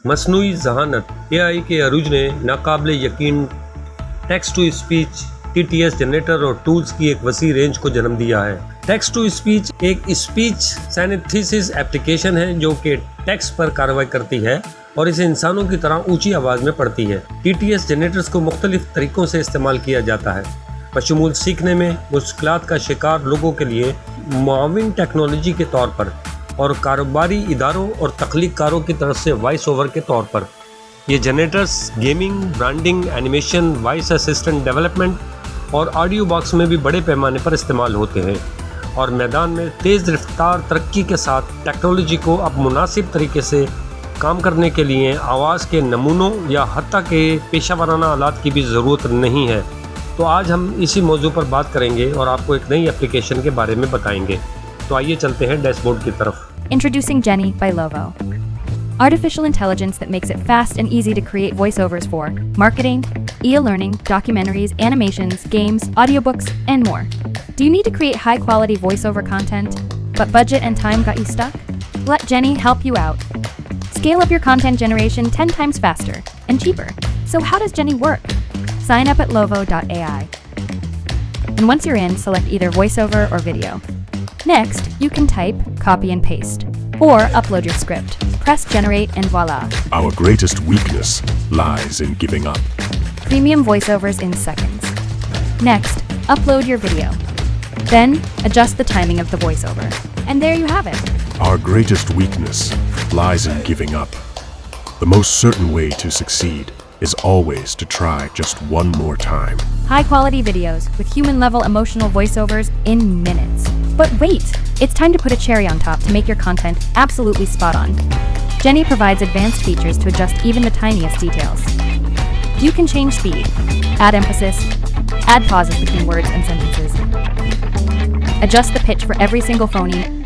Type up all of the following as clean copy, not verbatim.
मसनूई ज़हानत AI के अरूज ने नाकाबिले यकीन text to speech TTS generator और टूल्स की एक वसी रेंज को जन्म दिया है। टेक्स्ट टू स्पीच एक स्पीच सिंथेसिस एप्लीकेशन है जो कि टेक्स्ट पर कार्रवाई करती है और इसे इंसानों की तरह ऊंची आवाज़ में पढ़ती है। TTS जनरेटर्स को मुख्तलिफ तरीक़ों से इस्तेमाल किया जाता है, बशमूल सीखने में मुश्किलात का शिकार लोगों के लिए मुआविन टेक्नोलॉजी के तौर पर और कारोबारी इदारों और तख्लीक़कारों की तरफ से वॉइस ओवर के तौर पर। ये generators gaming, branding, animation, voice assistant development और ऑडियो बॉक्स में भी बड़े पैमाने पर इस्तेमाल होते हैं और मैदान में तेज़ रफ्तार तरक्की के साथ टेक्नोलॉजी को अब मुनासिब तरीके से काम करने के लिए आवाज़ के नमूनों या हत्ता के पेशा वराना आलात की भी ज़रूरत नहीं है। तो आज हम इसी मौजू पर बात करेंगे और आपको एक नई एप्लीकेशन के बारे में बताएंगे। तो आइए चलते हैं डैशबोर्ड की तरफ। Introducing Jenny by Lovo. Artificial intelligence that makes it fast and easy to create voiceovers for marketing, e-learning, documentaries, animations, games, audiobooks, and more. Do you need to create high-quality voiceover content, but budget and time got you stuck? Let Jenny help you out. Scale up your content generation 10 times faster and cheaper. So how does Jenny work? Sign up at Lovo.ai. And once you're in, select either voiceover or video. Next, you can type, copy and paste, or upload your script. Press generate and voila. Our greatest weakness lies in giving up. Premium voiceovers in seconds. Next, upload your video. Then, adjust the timing of the voiceover. And there you have it. Our greatest weakness lies in giving up. The most certain way to succeed is always to try just one more time. High-quality videos with human-level emotional voiceovers in minutes. But wait! It's time to put a cherry on top to make your content absolutely spot on. Jenny provides advanced features to adjust even the tiniest details. You can change speed, add emphasis, add pauses between words and sentences, adjust the pitch for every single phoneme,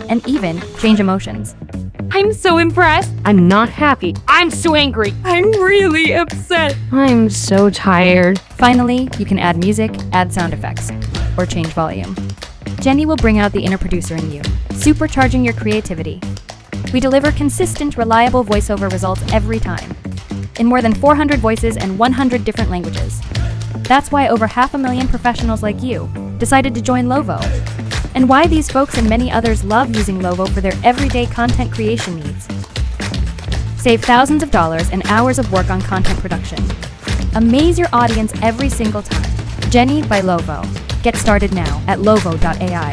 and even change emotions. I'm so impressed. I'm not happy. I'm so angry. I'm really upset. I'm so tired. Finally, you can add music, add sound effects, or change volume. Jenny will bring out the inner producer in you, supercharging your creativity. We deliver consistent, reliable voiceover results every time, in more than 400 voices and 100 different languages. That's why over 500,000 professionals like you decided to join Lovo, and why these folks and many others love using Lovo for their everyday content creation needs. Save thousands of dollars and hours of work on content production. Amaze your audience every single time. Jenny by Lovo. Get started now at Lovo.ai.